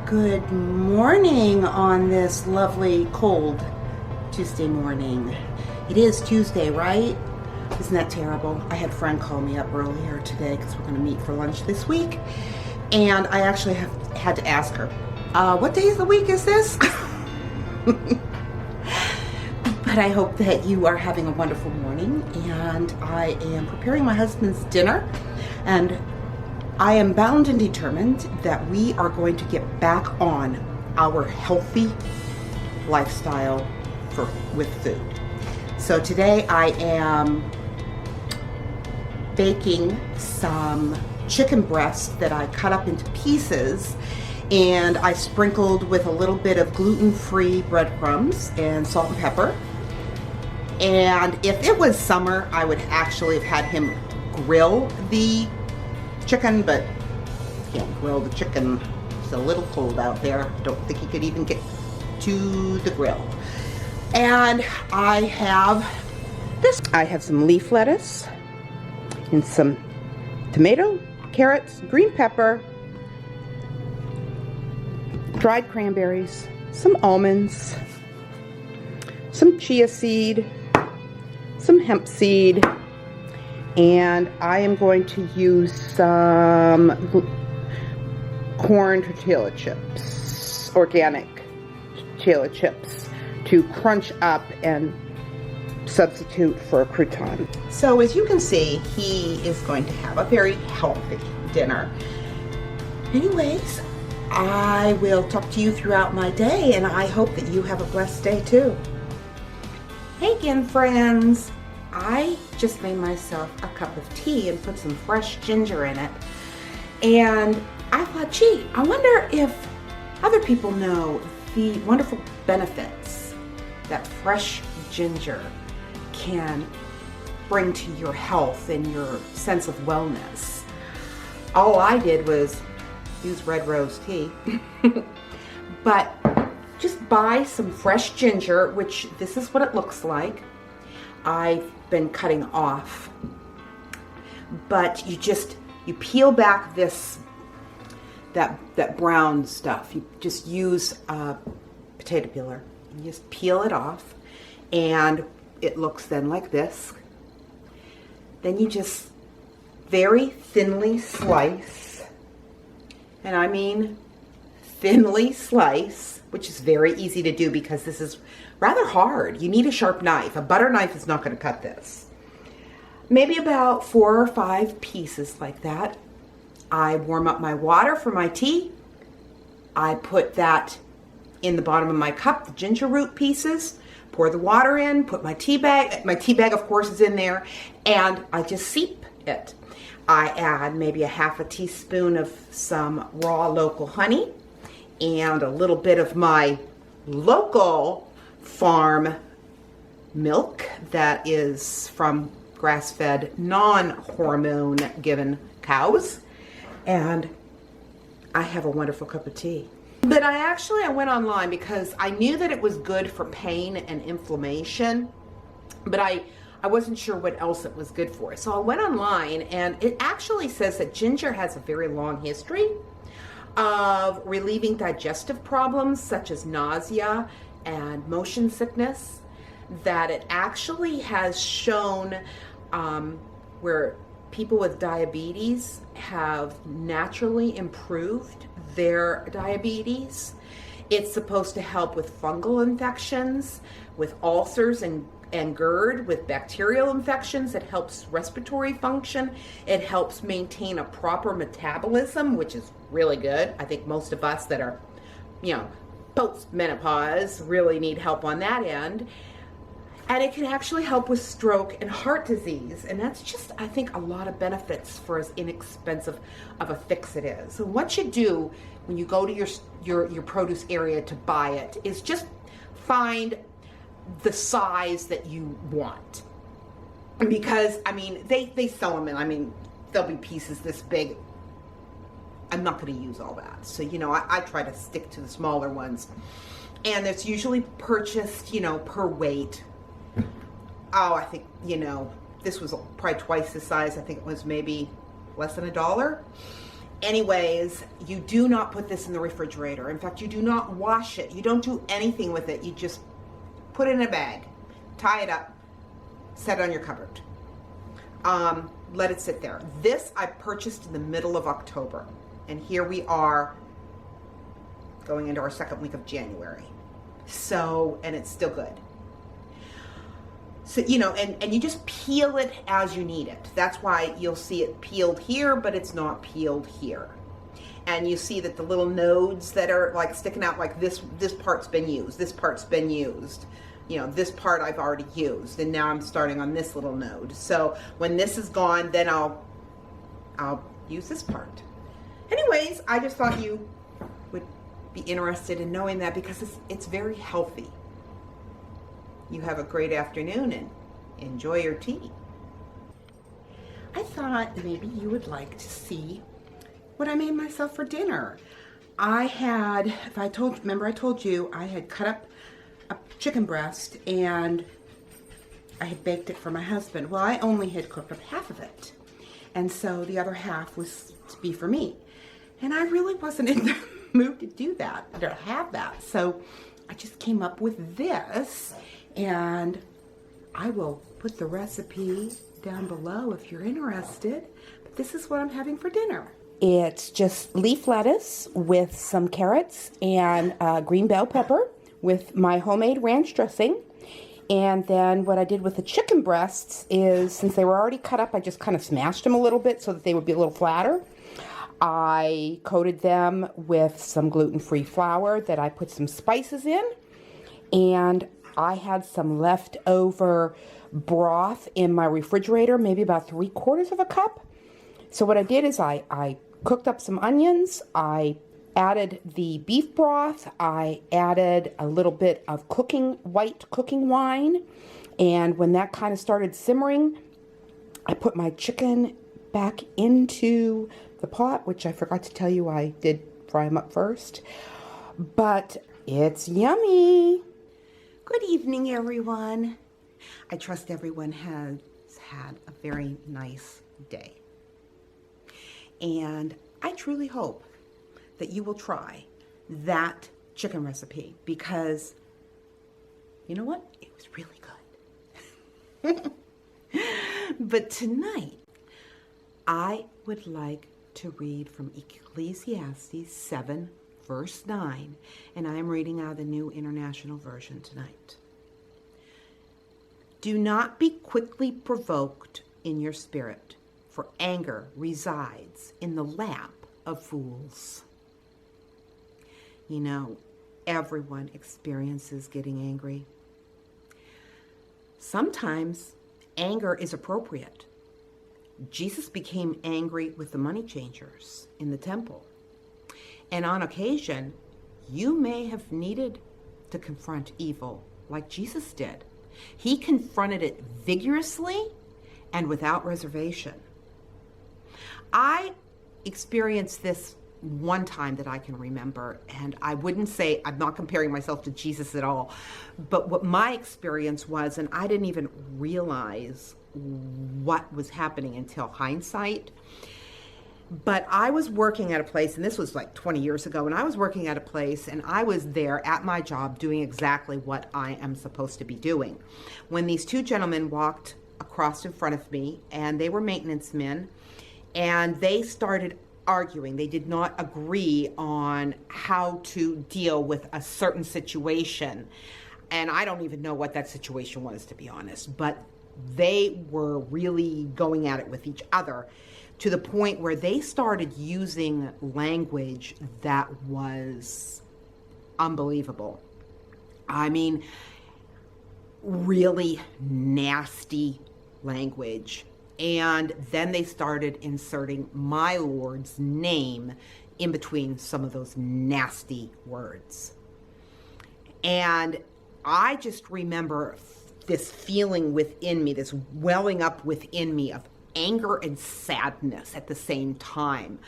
Good morning on this lovely cold Tuesday morning. It is Tuesday, right? Isn't that terrible? I had a friend call me up earlier today because we're going to meet for lunch this week. And I actually had to ask her, what day of the week is this? But I hope that you are having a wonderful morning. And I am preparing my husband's dinner. And I am bound and determined that we are going to get back on our healthy lifestyle with food. So today I am baking some chicken breast that I cut up into pieces, and I sprinkled with a little bit of gluten-free breadcrumbs and salt and pepper. And if it was summer, I would actually have had him grill the chicken, but can't grill the chicken. It's a little cold out there. Don't think he could even get to the grill. And I have this. I have some leaf lettuce and some tomato, carrots, green pepper, dried cranberries, some almonds, some chia seed, some hemp seed, and I am going to use some corn tortilla chips, organic tortilla chips, to crunch up and substitute for a crouton. So as you can see, he is going to have a very healthy dinner. Anyways, I will talk to you throughout my day, and I hope that you have a blessed day too. Hey again, friends. I just made myself a cup of tea and put some fresh ginger in it. And I thought, gee, I wonder if other people know the wonderful benefits that fresh ginger can bring to your health and your sense of wellness. All I did was use red rose tea. But just buy some fresh ginger, which this is what it looks like. I've been cutting off, but you peel back that brown stuff. You just use a potato peeler. You just peel it off, and it looks then like this. Then you just very thinly slice, and I mean thinly slice, which is very easy to do because this is rather hard. You need a sharp knife. A butter knife is not going to cut this. Maybe about 4 or 5 pieces like that. I warm up my water for my tea. I put that in the bottom of my cup, the ginger root pieces. Pour the water in, put my tea bag. My tea bag, of course, is in there. And I just steep it. I add maybe a half a teaspoon of some raw local honey and a little bit of my local farm milk that is from grass-fed, non-hormone given cows, and I have a wonderful cup of tea. But I went online because I knew that it was good for pain and inflammation, but I wasn't sure what else it was good for. So I went online, and it actually says that ginger has a very long history of relieving digestive problems such as nausea and motion sickness, that it actually has shown where people with diabetes have naturally improved their diabetes. It's supposed to help with fungal infections, with ulcers and GERD, with bacterial infections. It helps respiratory function. It helps maintain a proper metabolism, which is really good. I think most of us that are, post-menopause really need help on that end. And it can actually help with stroke and heart disease. And that's just, I think, a lot of benefits for as inexpensive of a fix it is. So what you do when you go to your produce area to buy it is just find the size that you want. Because, they sell them in, there'll be pieces this big. I'm not going to use all that. So, I try to stick to the smaller ones. And it's usually purchased, per weight. Oh, I think, this was probably twice the size. I think it was maybe less than $1. Anyways, you do not put this in the refrigerator. In fact, you do not wash it. You don't do anything with it. You just put it in a bag, tie it up, set it on your cupboard. Let it sit there. This I purchased in the middle of October, and here we are going into our second week of January. So, and it's still good. So, you know, and you just peel it as you need it. That's why you'll see it peeled here, but it's not peeled here. And you see that the little nodes that are like sticking out, like this part's been used, this part's been used. You know, this part I've already used, and now I'm starting on this little node. So when this is gone, then I'll use this part. Anyways, I just thought you would be interested in knowing that, because it's very healthy. You have a great afternoon and enjoy your tea. I thought maybe you would like to see what I made myself for dinner. I had, remember I told you I had cut up a chicken breast and I had baked it for my husband. Well, I only had cooked up half of it, and so the other half was to be for me. And I really wasn't in the mood to do that, or to have that. So I just came up with this, and I will put the recipe down below if you're interested. But this is what I'm having for dinner. It's just leaf lettuce with some carrots and green bell pepper with my homemade ranch dressing. And then what I did with the chicken breasts is, since they were already cut up, I just kind of smashed them a little bit so that they would be a little flatter. I coated them with some gluten-free flour that I put some spices in, and I had some leftover broth in my refrigerator, maybe about 3/4 of a cup. So what I did is I cooked up some onions, I added the beef broth, I added a little bit of white cooking wine, and when that kind of started simmering, I put my chicken back into the pot, which I forgot to tell you I did fry them up first, but it's yummy. Good evening, everyone. I trust everyone has had a very nice day, and I truly hope that you will try that chicken recipe, because you know what? It was really good. But tonight, I would like to read from Ecclesiastes 7, verse 9, and I am reading out of the New International Version tonight. Do not be quickly provoked in your spirit, for anger resides in the lap of fools. You know, everyone experiences getting angry. Sometimes anger is appropriate. Jesus became angry with the money changers in the temple. And on occasion, you may have needed to confront evil like Jesus did. He confronted it vigorously and without reservation. I experienced this one time that I can remember, and I wouldn't say, I'm not comparing myself to Jesus at all, but what my experience was, and I didn't even realize what was happening until hindsight, but I was working at a place, and this was like 20 years ago, and I was working at a place, and I was there at my job doing exactly what I am supposed to be doing, when these two gentlemen walked across in front of me, and they were maintenance men, and they started arguing. They did not agree on how to deal with a certain situation. And I don't even know what that situation was, to be honest, but they were really going at it with each other to the point where they started using language that was unbelievable. I mean, really nasty language. And then they started inserting my Lord's name in between some of those nasty words. And I just remember this feeling within me, this welling up within me of anger and sadness at the same time.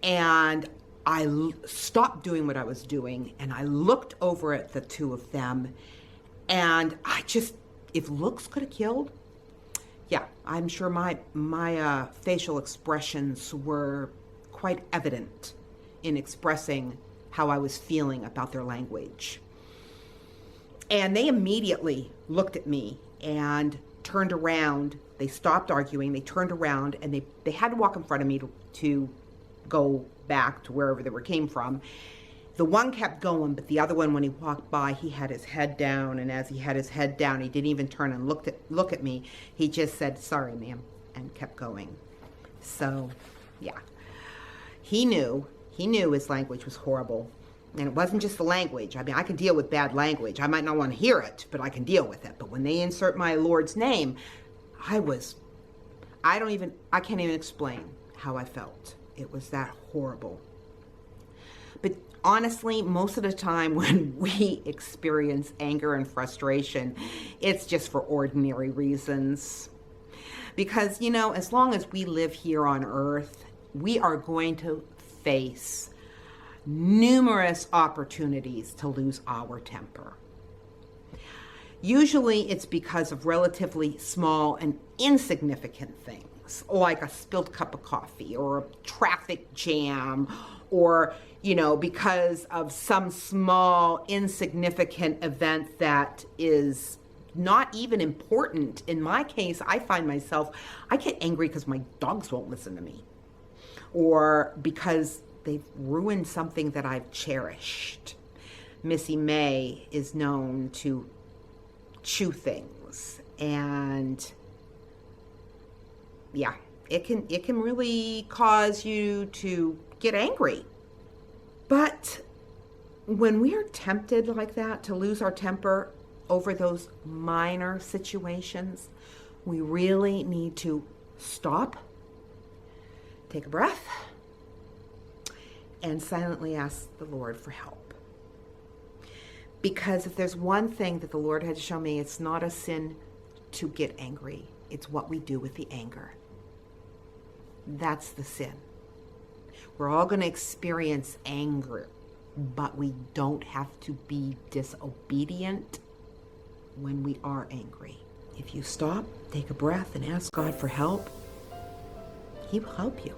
And I stopped doing what I was doing, and I looked over at the two of them, and I just, if looks could have killed, yeah, I'm sure my facial expressions were quite evident in expressing how I was feeling about their language. And they immediately looked at me and turned around. They stopped arguing. They turned around, and they had to walk in front of me to go back to wherever they came from. The one kept going, but the other one, when he walked by, he had his head down. And as he had his head down, he didn't even turn and look at me. He just said, "Sorry, ma'am," and kept going. So, yeah. He knew his language was horrible. And it wasn't just the language. I mean, I can deal with bad language. I might not want to hear it, but I can deal with it. But when they insert my Lord's name, I can't even explain how I felt. It was that horrible. But honestly, most of the time when we experience anger and frustration, it's just for ordinary reasons. Because, as long as we live here on earth, we are going to face numerous opportunities to lose our temper. Usually it's because of relatively small and insignificant things, like a spilled cup of coffee or a traffic jam, or, because of some small insignificant event that is not even important. In my case, I find myself, I get angry because my dogs won't listen to me, or because they've ruined something that I've cherished. Missy May is known to chew things, and yeah, it can really cause you to get angry. But when we are tempted like that to lose our temper over those minor situations, we really need to stop, take a breath, and silently ask the Lord for help. Because if there's one thing that the Lord had to show me, it's not a sin to get angry. It's what we do with the anger. That's the sin. We're all going to experience anger, but we don't have to be disobedient when we are angry. If you stop, take a breath, and ask God for help, He will help you.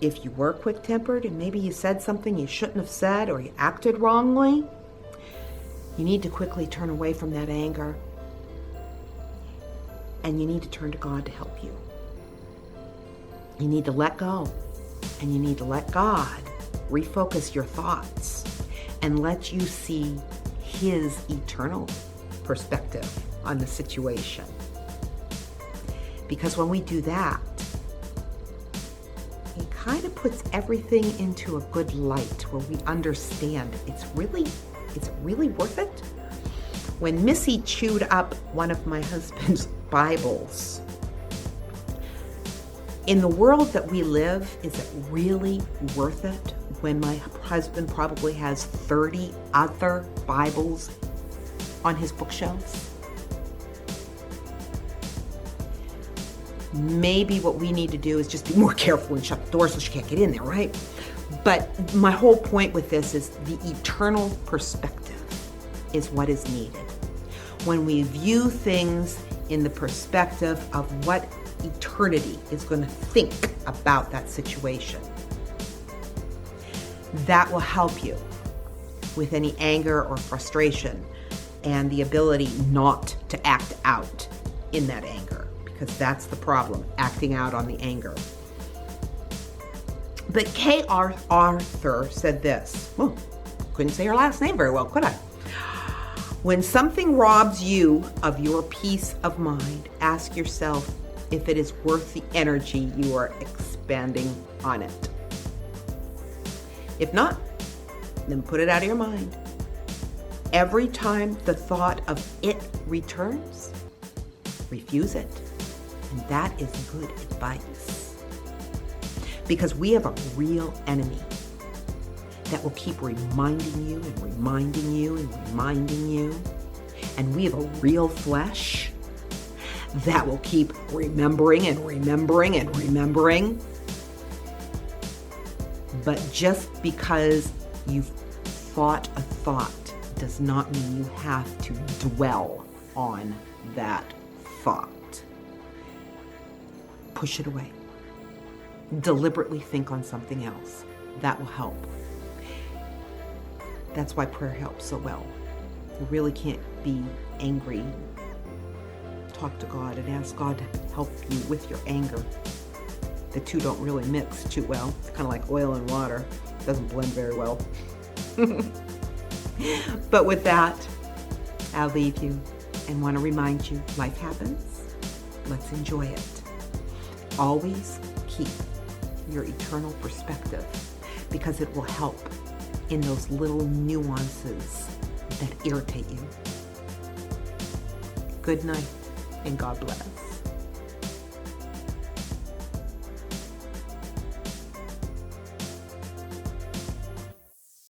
If you were quick-tempered and maybe you said something you shouldn't have said, or you acted wrongly, you need to quickly turn away from that anger, and you need to turn to God to help you. You need to let go, and you need to let God refocus your thoughts and let you see His eternal perspective on the situation. Because when we do that, it kind of puts everything into a good light where we understand it's really worth it. When Missy chewed up one of my husband's Bibles, in the world that we live, is it really worth it when my husband probably has 30 other Bibles on his bookshelves? Maybe what we need to do is just be more careful and shut the door so she can't get in there, right? But my whole point with this is the eternal perspective is what is needed. When we view things in the perspective of what eternity is going to think about that situation, that will help you with any anger or frustration and the ability not to act out in that anger, because that's the problem, acting out on the anger. But Kay Arthur said this. Oh, couldn't say her last name very well, could I? When something robs you of your peace of mind, ask yourself if it is worth the energy you are expending on it. If not, then put it out of your mind. Every time the thought of it returns, refuse it. And that is good advice. Because we have a real enemy that will keep reminding you and reminding you and reminding you. And we have a real flesh that will keep remembering and remembering and remembering. But just because you've thought a thought does not mean you have to dwell on that thought. Push it away. deliberately think on something else. That will help. That's why prayer helps so well. You really can't be angry. Talk to God and ask God to help you with your anger. The two don't really mix too well. It's kind of like oil and water. It doesn't blend very well. But with that, I'll leave you and want to remind you, life happens. Let's enjoy it. Always keep your eternal perspective, because it will help in those little nuances that irritate you. Good night and God bless.